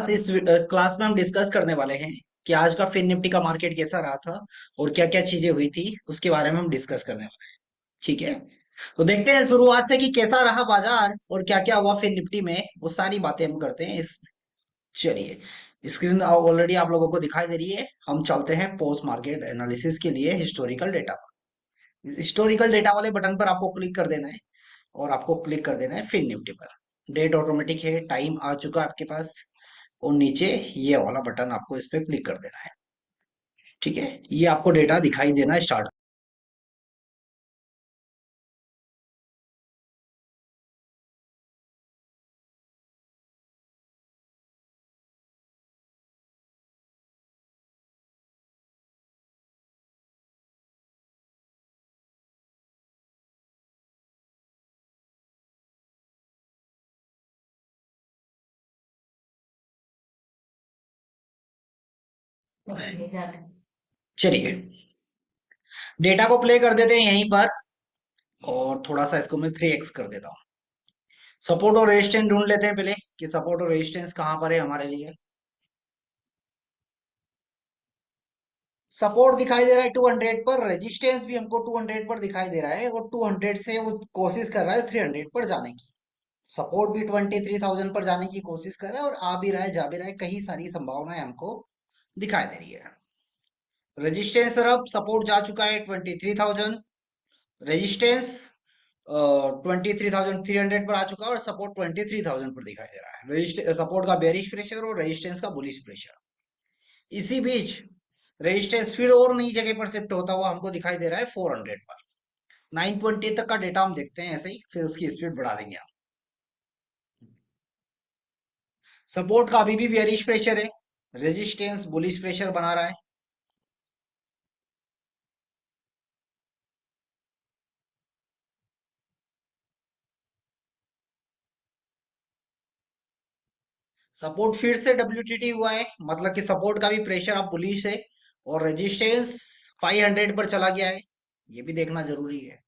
इस क्लास में हम डिस्कस करने वाले हैं कि आज का फिन निफ्टी का मार्केट कैसा रहा था और क्या क्या चीजें हुई थी उसके बारे में हम डिस्कस करने वाले हैं। ठीक है। तो देखते हैं शुरुआत से कि कैसा रहा बाजार और क्या क्या हुआ फिन निफ्टी में, वो सारी बातें हम करते हैं इस। चलिए, स्क्रीन ऑलरेडी आप लोगों को दिखाई दे रही है। हम चलते हैं पोस्ट मार्केट एनालिसिस के लिए हिस्टोरिकल डेटा पर। हिस्टोरिकल डेटा वाले बटन पर आपको क्लिक कर देना है और आपको क्लिक कर देना है फिन निफ्टी पर। डेट ऑटोमेटिक है, टाइम आ चुका है आपके पास। और नीचे ये वाला बटन आपको इस पे क्लिक कर देना है। ठीक है, ये आपको डेटा दिखाई देना स्टार्ट। चलिए, डेटा को प्ले कर देते हैं यहीं पर। और थोड़ा सा इसको मैं 3x कर देता हूँ। सपोर्ट और रेजिस्टेंस ढूंढ लेते हैं पहले कि सपोर्ट और रेजिस्टेंस कहाँ पर है हमारे लिए। सपोर्ट दिखाई दे रहा है 200 पर, रेजिस्टेंस भी हमको 200 पर दिखाई दे रहा है और 200 से वो कोशिश कर रहा है 300 पर जाने की। सपोर्ट भी 23,000 पर जाने की कोशिश कर रहा है और आ भी रहा है, जा भी रहा है, कई सारी संभावनाएं हमको दिखाई दे रही है। रेजिस्टेंस तरफ सपोर्ट जा चुका है 23,000। रेजिस्टेंस 23,300 पर आ चुका है और सपोर्ट 23,000 पर दिखाई दे रहा है। सपोर्ट का बेरिश प्रेशर और रेजिस्टेंस का बुलिश प्रेशर। इसी बीच रेजिस्टेंस फिर और नई जगह पर शिफ्ट होता हुआ हमको दिखाई दे रहा है 400 पर। 920 तक का डेटा हम देखते हैं ऐसे ही, फिर उसकी स्पीड बढ़ा देंगे हम। सपोर्ट का अभी भी बेरिश प्रेशर है, रेजिस्टेंस बुलिश प्रेशर बना रहा है। सपोर्ट फिर से डब्ल्यूटीटी हुआ है, मतलब कि सपोर्ट का भी प्रेशर अब बुलिश है और रेजिस्टेंस 500 पर चला गया है। ये भी देखना जरूरी है,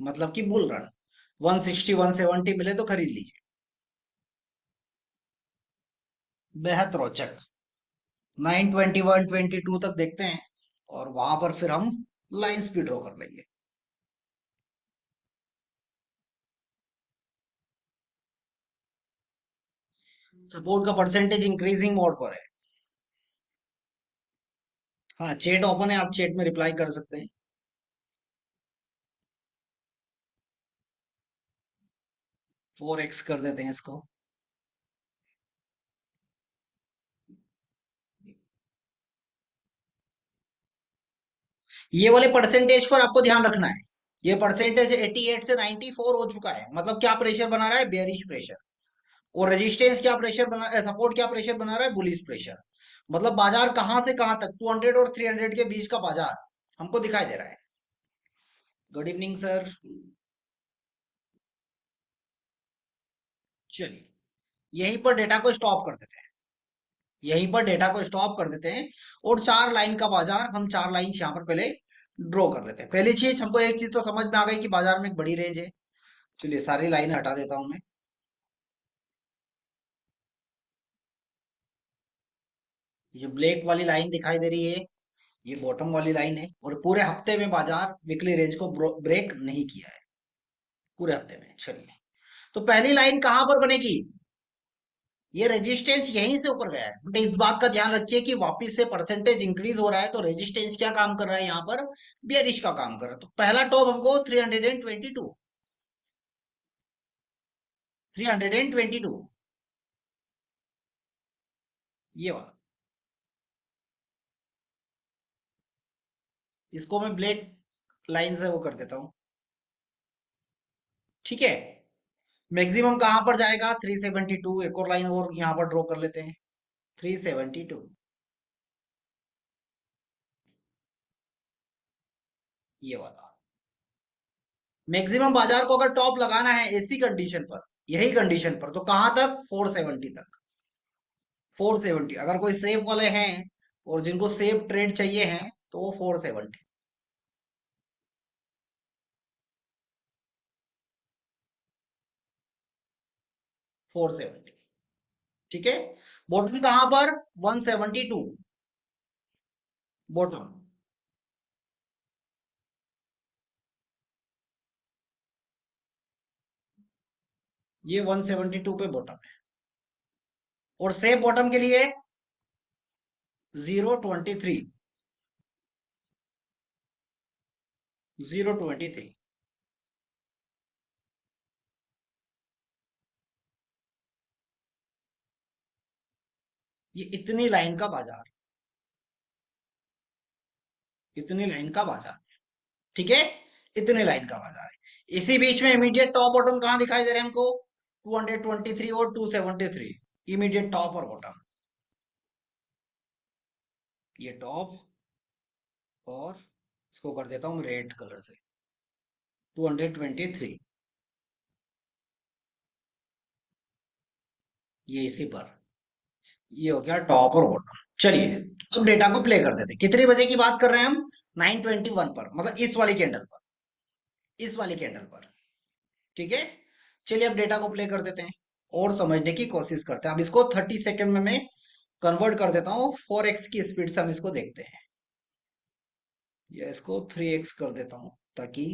मतलब कि बुल रन। 160 170 मिले तो खरीद लीजिए। बेहद रोचक। 920 122 तक देखते हैं और वहां पर फिर हम लाइन स्पीड ड्रॉ कर लेंगे। सपोर्ट का परसेंटेज इंक्रीजिंग मोड पर है। हाँ, चैट ओपन है, आप चैट में रिप्लाई कर सकते हैं। 4x कर देते हैं इसको। ये वाले परसेंटेज पर आपको ध्यान रखना है। ये परसेंटेज 88 से 94 हो चुका है, मतलब क्या प्रेशर बना रहा है, बेयरिश प्रेशर। और रेजिस्टेंस क्या प्रेशर बना, सपोर्ट क्या प्रेशर बना रहा है, बुलिश प्रेशर। मतलब बाजार कहां से कहां तक, 200 और 300 के बीच का बाजार हमको दिखाई दे रहा है। Good evening sir. चलिए, यहीं पर डेटा को स्टॉप कर देते हैं। यहीं पर डेटा को स्टॉप कर देते हैं और चार लाइन का बाजार, हम चार लाइन यहाँ पर पहले ड्रॉ कर लेते हैं। पहली चीज हमको एक चीज तो समझ में आ गई कि बाजार में एक बड़ी रेंज है। चलिए, सारी लाइन हटा देता हूं मैं। ये जो ब्लैक वाली लाइन दिखाई दे रही है, ये बॉटम वाली लाइन है और पूरे हफ्ते में बाजार वीकली रेंज को ब्रेक नहीं किया है, पूरे हफ्ते में। चलिए, तो पहली लाइन कहां पर बनेगी, ये रेजिस्टेंस यहीं से ऊपर गया है, बट इस बात का ध्यान रखिए कि वापस से परसेंटेज इंक्रीज हो रहा है, तो रेजिस्टेंस क्या काम कर रहा है यहाँ पर, बियरिश का काम कर रहा है। तो पहला टॉप हमको 322, 322, ये वाला। इसको मैं ब्लैक लाइन से वो कर देता हूँ। ठीक है। मैक्सिमम कहां पर जाएगा, 372। एक और लाइन और यहाँ पर ड्रॉ कर लेते हैं, 372, ये वाला। मैक्सिमम बाजार को अगर टॉप लगाना है ऐसी कंडीशन पर, यही कंडीशन पर, तो कहां तक, 470 तक। 470, अगर कोई सेफ वाले हैं और जिनको सेफ ट्रेड चाहिए हैं तो वो 470। 470। ठीक है। बॉटम कहां पर? 172। बॉटम। ये 172 पे बॉटम है। और सेम बॉटम के लिए 023। 023। ये इतनी लाइन का बाजार। इतनी लाइन का बाजार। ठीक है। इतने लाइन का बाजार है। इसी बीच में इमीडिएट टॉप बॉटम कहां दिखाई दे रहे हैं हमको? 223 और 273। इमीडिएट टॉप और बॉटम। ये टॉप। और इसको कर देता हूं रेड कलर से। 223। ये इसी पर। ये हो गया टॉप और बॉटम। चलिए अब डेटा को प्ले कर देते हैं। कितने बजे की बात कर रहे हैं हम? 921 पर, मतलब इस वाली कैंडल पर। इस वाली कैंडल पर। ठीक है। चलिए अब डेटा को प्ले कर देते हैं और समझने की कोशिश करते हैं। अब इसको 30 सेकंड में मैं कन्वर्ट कर देता हूँ 4x की स्पीड से। हम इसको देखते हैं, या इसको 3x कर देता हूँ ताकि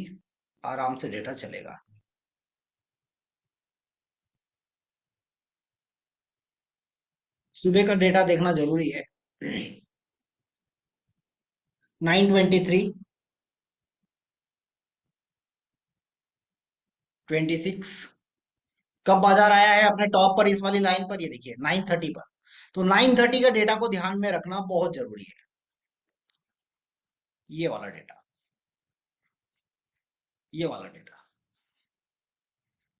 आराम से डेटा चलेगा। सुबह का डेटा देखना जरूरी है। 923। 26। कब बाजार आया है अपने टॉप पर इस वाली लाइन पर? ये देखिए 930 पर। तो 930 का डेटा को ध्यान में रखना बहुत जरूरी है। ये वाला डेटा। ये वाला डेटा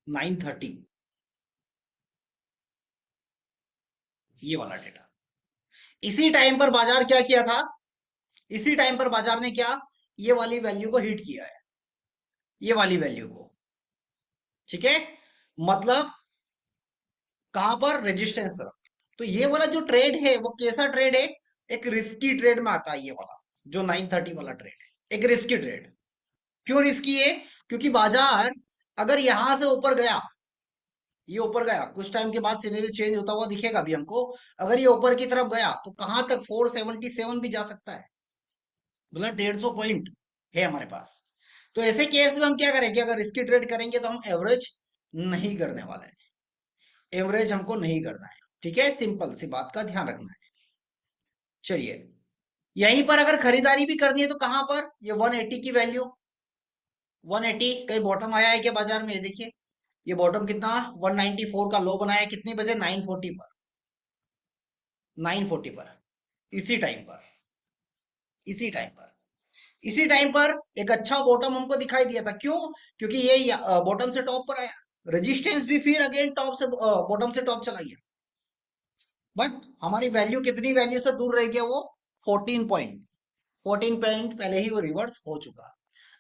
930। ये वाला डेटा। इसी टाइम पर बाजार क्या किया था? इसी टाइम पर बाजार ने क्या, ये वाली वैल्यू को हिट किया है। ये वाली वैल्यू को। ठीक है। मतलब कहां पर? रेजिस्टेंस तरफ। तो ये वाला जो ट्रेड है वो कैसा ट्रेड है? एक रिस्की ट्रेड में आता है ये वाला। जो 930 वाला ट्रेड है एक रिस्की ट्रेड। क्यों रिस्की है? क्योंकि बाजार अगर यहां से ऊपर गया, ये ऊपर गया, कुछ टाइम के बाद सिनेरियो चेंज होता हुआ दिखेगा अभी हमको। अगर ये ऊपर की तरफ गया तो कहां तक? 477 भी जा सकता है। मतलब 150 पॉइंट है हमारे पास। तो ऐसे केस में हम क्या करेंगे? अगर रिस्की ट्रेड करेंगे तो हम एवरेज नहीं करने वाले हैं। एवरेज हमको नहीं करना है। ठीक है। सिंपल सी बात का ध्यान रखना है। चलिए यहीं पर अगर खरीदारी भी करनी है तो कहां पर? ये 180 की वैल्यू। 180 कहीं बॉटम आया है क्या बाजार में? ये देखिए ये बॉटम कितना? 194 का लो बनाया है। कितनी बजे? 940 पर। 940 पर। इसी टाइम पर। इसी टाइम पर। इसी टाइम पर एक अच्छा बॉटम हमको दिखाई दिया था। क्यों? क्योंकि ये बॉटम से टॉप पर आया। रेजिस्टेंस भी फिर अगेन टॉप से बॉटम से टॉप चला गया। बट हमारी वैल्यू कितनी वैल्यू से दूर रह गया वो? 14 पॉइंट। 14 पॉइंट पहले ही वो रिवर्स हो चुका।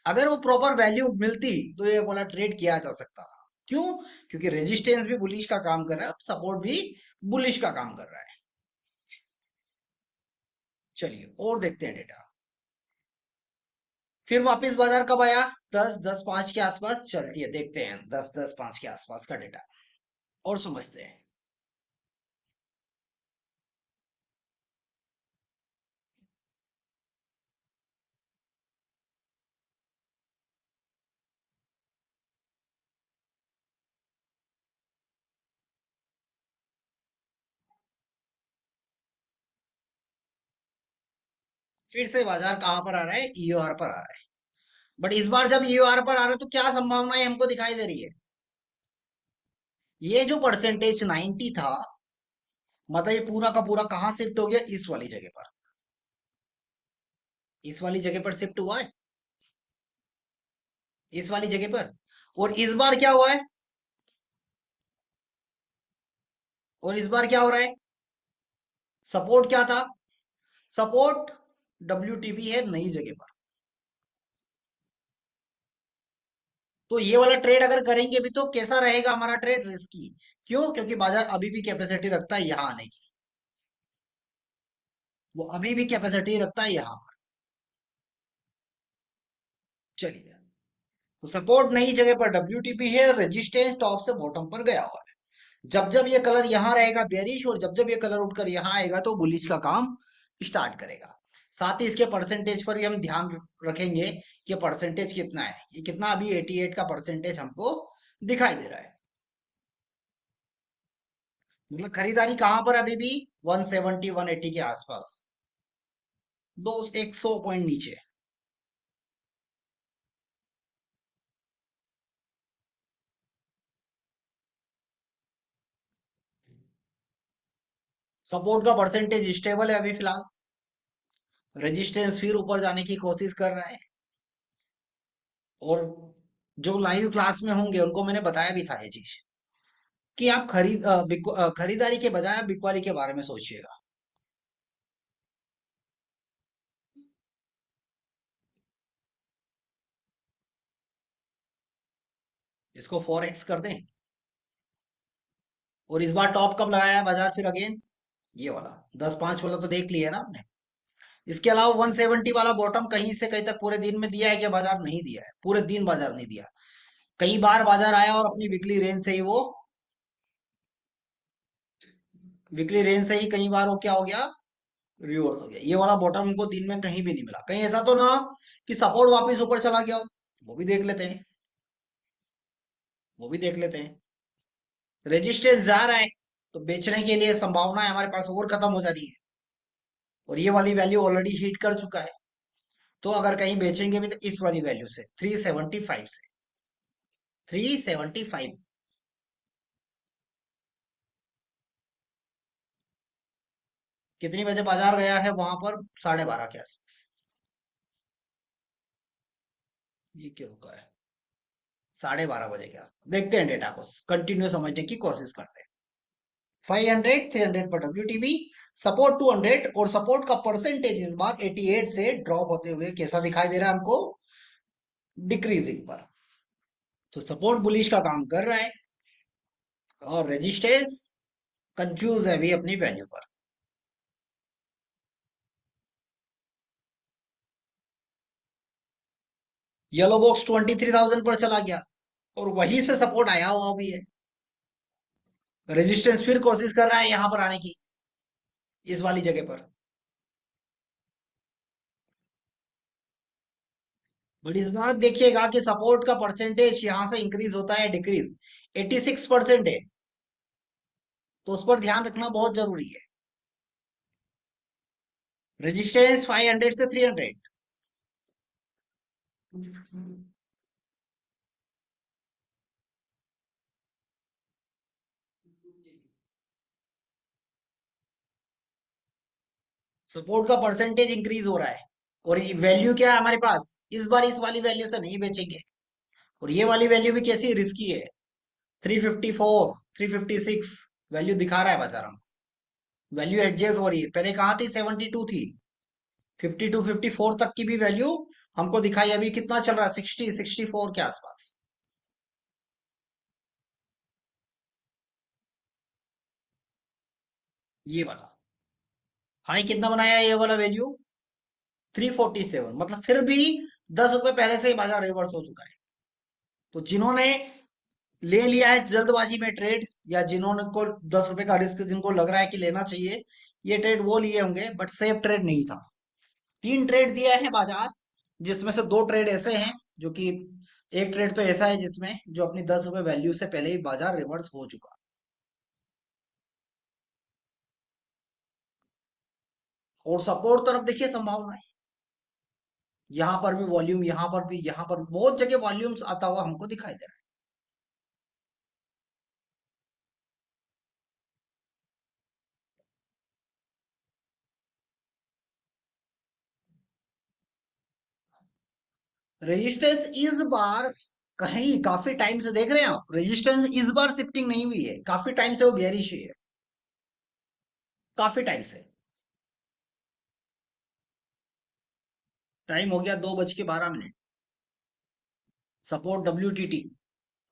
अगर वो प्रॉपर वैल्यू मिलती तो ये वाला ट्रेड किया जा सकता था। क्यों? क्योंकि रेजिस्टेंस भी बुलिश का काम कर रहा है, सपोर्ट भी बुलिश का काम कर रहा है। चलिए और देखते हैं डेटा। फिर वापस बाजार कब आया? 10-10-5 के आसपास। चलती है देखते हैं 10-10-5 के आसपास का डेटा और समझते हैं। फिर से बाजार कहां पर आ रहा है? ईओआर पर आ रहा है। बट इस बार जब ईओआर पर आ रहा है तो क्या संभावनाएं हमको दिखाई दे रही है? ये जो परसेंटेज 90 था, मतलब ये पूरा का पूरा कहां शिफ्ट हो गया? इस वाली जगह पर। इस वाली जगह पर शिफ्ट हुआ है। इस वाली जगह पर। और इस बार क्या हुआ है? और इस बार क्या हो रहा है? सपोर्ट क्या था? सपोर्ट WTB है नई जगह पर। तो ये वाला ट्रेड अगर करेंगे भी तो कैसा रहेगा हमारा ट्रेड? रिस्की। क्यों? क्योंकि बाजार अभी भी कैपेसिटी रखता है यहां आने की। वो अभी भी कैपेसिटी रखता है यहां पर। चलिए तो सपोर्ट नई जगह पर WTB है, रेजिस्टेंस टॉप से बॉटम पर गया हुआ है। जब जब ये कलर यहाँ रहेगा बेरिश, और जब जब ये कलर उठकर यहाँ आएगा तो बुलिश का काम स्टार्ट करेगा। साथ ही इसके परसेंटेज पर भी हम ध्यान रखेंगे कि परसेंटेज कितना है। ये कितना, अभी 88 का परसेंटेज हमको दिखाई दे रहा है। मतलब खरीदारी कहां पर अभी भी 170 180 के आसपास, दो 100 पॉइंट नीचे। सपोर्ट का परसेंटेज स्टेबल है अभी फिलहाल। रेजिस्टेंस फिर ऊपर जाने की कोशिश कर रहा है। और जो लाइव क्लास में होंगे उनको मैंने बताया भी था ये चीज, कि आप खरीदारी के बजाय आप बिकवाली के बारे में सोचिएगा। इसको 4x कर दें। और इस बार टॉप कब लगाया है बाजार फिर अगेन? ये वाला 10-5 वाला तो देख लिया ना आपने। इसके अलावा 170 वाला बॉटम कहीं से कहीं तक पूरे दिन में दिया है कि बाजार नहीं दिया है? पूरे दिन बाजार नहीं दिया। कई बार बाजार आया और अपनी वीकली रेंज से ही वो, वीकली रेंज से ही कई बार वो क्या हो गया, रिवर्स हो गया। ये वाला बॉटम हमको दिन में कहीं भी नहीं मिला। कहीं ऐसा तो ना कि सपोर्ट वापस ऊपर चला गया हो? वो भी देख लेते हैं, वो भी देख लेते हैं। रेजिस्टेंस जा रहा है तो बेचने के लिए संभावना हमारे पास और खत्म हो जा रही है। और ये वाली वैल्यू ऑलरेडी हिट कर चुका है। तो अगर कहीं बेचेंगे भी तो इस वाली वैल्यू से 375 से, 375। कितनी बजे बाजार गया है वहां पर? 12:30 के आसपास। ये क्यों रुका है? 12:30 बजे के आसपास देखते हैं डेटा को, कंटिन्यू समझने की कोशिश करते हैं। 500 300 पर WTB, सपोर्ट 200, और सपोर्ट का परसेंटेज इस बार 88 से ड्रॉप होते हुए कैसा दिखाई दे रहा है हमको? डिक्रीजिंग पर। तो सपोर्ट बुलिश का काम कर रहा है, और रेजिस्टेंस कंफ्यूज है अभी अपनी वैल्यू पर। येलो बॉक्स 23,000 पर चला गया, और वहीं से सपोर्ट आया हुआ भी है। रेजिस्टेंस फिर कोशिश कर रहा है यहां पर आने की, इस वाली जगह पर। बट इस बार देखिएगा कि सपोर्ट का परसेंटेज यहां से इंक्रीज होता है डिक्रीज, 86% है। तो उस पर ध्यान रखना बहुत जरूरी है। रेजिस्टेंस 500 से 300। सपोर्ट का परसेंटेज इंक्रीज हो रहा है, और ये वैल्यू क्या है हमारे पास? इस बार इस वाली वैल्यू से नहीं बेचेंगे। और ये वाली वैल्यू भी कैसी रिस्की है, 354 356 वैल्यू दिखा रहा है बाजार हमको। वैल्यू एडजस्ट हो रही है, पहले कहाँ थी? 72 थी। 52 54 तक की भी वैल्यू हमको दिखाई। अभी कितना चल रहा है? 60 64 के आसपास। ये वाला हाई कितना बनाया है? ये वाला वैल्यू 347। मतलब फिर भी 10 रुपए पहले से ही बाजार रिवर्स हो चुका है। तो जिन्होंने ले लिया है जल्दबाजी में ट्रेड, या जिन्होंने को 10 रुपए का रिस्क जिनको लग रहा है कि लेना चाहिए, ये ट्रेड वो लिए होंगे, बट सेफ ट्रेड नहीं था। 3 ट्रेड दिया है बाजार, जिसमें से 2 ट्रेड ऐसे हैं जो कि, एक ट्रेड तो ऐसा है जिसमें जो अपनी 10 रुपए वैल्यू से पहले ही बाजार रिवर्स हो चुका। और सपोर्ट तरफ देखिए संभावना है। यहाँ पर भी वॉल्यूम, यहाँ पर भी, यहाँ पर बहुत जगह वॉल्यूम्स आता हुआ हमको दिखाई दे रहा है। रेजिस्टेंस इस बार कहीं काफी टाइम से देख रहे हैं आप, रेजिस्टेंस इस बार शिफ्टिंग नहीं हुई है, काफी टाइम से वो बेयरिश ही है, काफी टाइम से। टाइम हो गया 2:12। सपोर्ट WTT,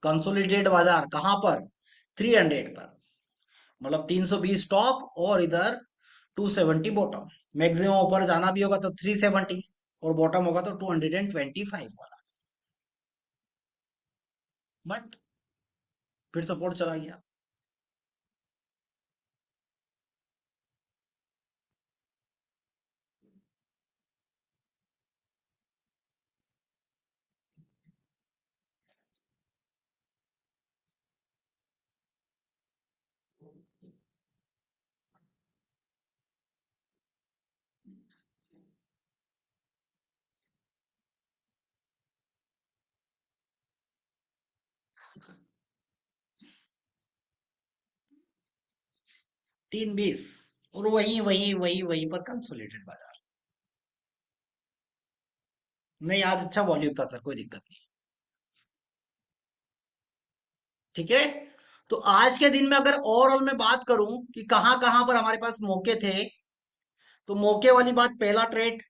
कंसोलिडेटेड बाजार कहां पर? 300 पर। मतलब 320 टॉप, और इधर 270 बॉटम। मैक्सिमम ऊपर जाना भी होगा तो 370, और बॉटम होगा तो 225 वाला। बट फिर सपोर्ट चला गया। 320। और वही वही वही वही पर कंसोलिडेटेड बाजार। नहीं, आज अच्छा वॉल्यूम था सर, कोई दिक्कत नहीं। ठीक है। तो आज के दिन में अगर ओवरऑल मैं बात करूं कि कहां कहां पर हमारे पास मौके थे, तो मौके वाली बात, पहला ट्रेड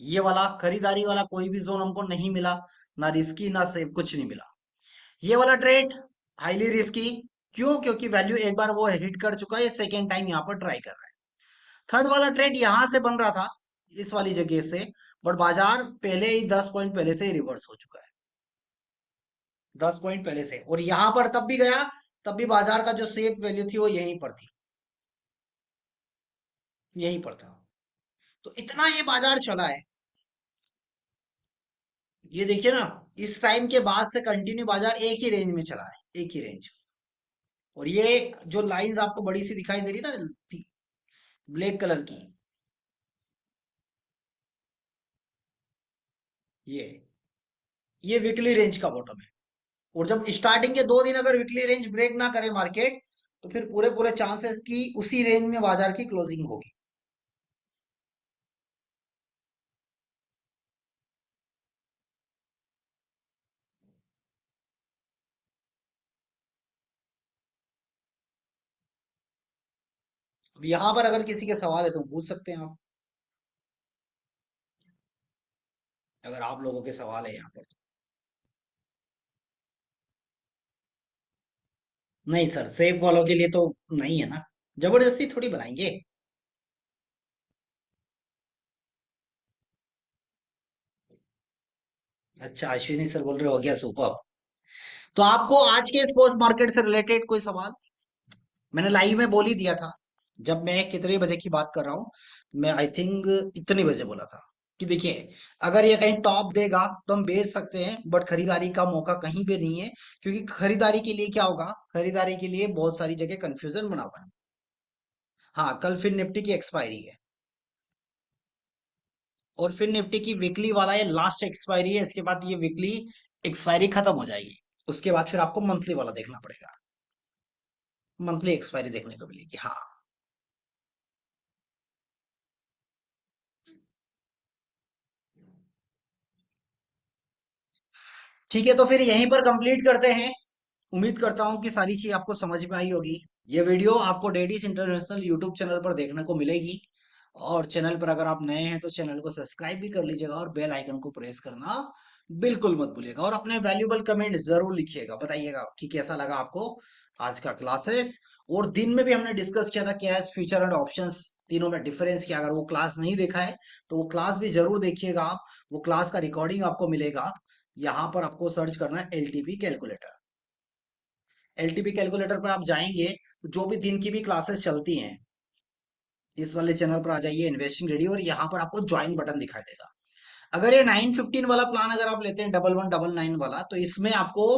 ये वाला खरीदारी वाला कोई भी जोन हमको नहीं मिला, ना रिस्की ना सेफ, कुछ नहीं मिला। ये वाला ट्रेड हाईली रिस्की। क्यों? क्योंकि वैल्यू एक बार वो हिट कर चुका है, सेकेंड टाइम यहाँ पर ट्राई कर रहा है। थर्ड वाला ट्रेड यहां से बन रहा था, इस वाली जगह से, बट बाजार पहले ही 10 पॉइंट पहले से ही रिवर्स हो चुका है। 10 पॉइंट पहले से, और यहां पर तब भी गया, तब भी बाजार का जो सेफ वैल्यू थी वो यहीं पर थी, यहीं पर था। तो इतना ये बाजार चला है। ये देखिए ना, इस टाइम के बाद से कंटिन्यू बाजार एक ही रेंज में चला है, एक ही रेंज। और ये जो लाइंस आपको बड़ी सी दिखाई दे रही है ना, ब्लैक कलर की, ये ये वीकली रेंज का बॉटम है। और जब स्टार्टिंग के 2 दिन अगर वीकली रेंज ब्रेक ना करे मार्केट, तो फिर पूरे पूरे चांसेस कि उसी रेंज में बाजार की क्लोजिंग होगी। अब यहाँ पर अगर किसी के सवाल है तो पूछ सकते हैं आप, अगर आप लोगों के सवाल है यहाँ पर तो। नहीं सर, सेफ वालों के लिए तो नहीं है ना, जबरदस्ती थोड़ी बनाएंगे। अच्छा, अश्विनी सर बोल रहे हो गया सुपर। तो आपको आज के स्पोर्ट्स मार्केट से रिलेटेड कोई सवाल? मैंने लाइव में बोल ही दिया था, जब मैं कितने बजे की बात कर रहा हूँ, मैं आई थिंक इतने बजे बोला था कि देखिए, अगर ये कहीं टॉप देगा तो हम बेच सकते हैं, बट खरीदारी का मौका कहीं पे नहीं है। क्योंकि खरीदारी के लिए क्या होगा, खरीदारी के लिए बहुत सारी जगह कंफ्यूजन बना हुआ है। हाँ, कल फिर निफ्टी की एक्सपायरी है, और फिर निफ्टी की वीकली वाला ये लास्ट एक्सपायरी है, इसके बाद ये वीकली एक्सपायरी खत्म हो जाएगी। उसके बाद फिर आपको मंथली वाला देखना पड़ेगा, मंथली एक्सपायरी देखने को मिलेगी। हाँ। ठीक है, तो फिर यहीं पर कंप्लीट करते हैं। उम्मीद करता हूँ कि सारी चीज आपको समझ में आई होगी। ये वीडियो आपको डेडीज इंटरनेशनल यूट्यूब चैनल पर देखने को मिलेगी। और चैनल पर अगर आप नए हैं तो चैनल को सब्सक्राइब भी कर लीजिएगा, और बेल आइकन को प्रेस करना बिल्कुल मत भूलिएगा। और अपने वैल्यूबल कमेंट जरूर लिखिएगा, बताइएगा कि कैसा लगा आपको आज का क्लासेस। और दिन में भी हमने डिस्कस किया था कैश फ्यूचर एंड ऑप्शंस, तीनों में डिफरेंस क्या। अगर वो क्लास नहीं देखा है तो वो क्लास भी जरूर देखिएगा आप। वो क्लास का रिकॉर्डिंग आपको मिलेगा। यहाँ पर आपको सर्च करना है एलटीपी कैलकुलेटर। एलटीपी कैलकुलेटर पर आप जाएंगे तो जो भी दिन की भी क्लासेस चलती हैं, इस वाले चैनल पर आ जाइए, इन्वेस्टिंग रेडी, और यहाँ पर आपको ज्वाइन बटन दिखाई देगा। अगर ये 9:15 वाला प्लान अगर आप लेते हैं, 1199 वाला, तो इसमें आपको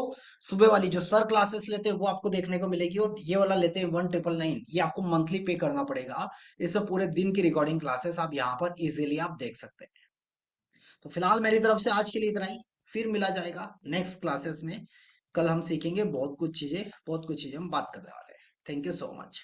सुबह वाली जो सर क्लासेस लेते हैं वो आपको देखने को मिलेगी। और ये वाला लेते हैं 1999, ये आपको मंथली पे करना पड़ेगा। इससे पूरे दिन की रिकॉर्डिंग क्लासेस आप यहाँ पर इजीली आप देख सकते हैं। तो फिलहाल मेरी तरफ से आज के लिए इतना ही। फिर मिला जाएगा नेक्स्ट क्लासेस में। कल हम सीखेंगे बहुत कुछ चीजें, बहुत कुछ चीजें हम बात करने वाले हैं। Thank you so much.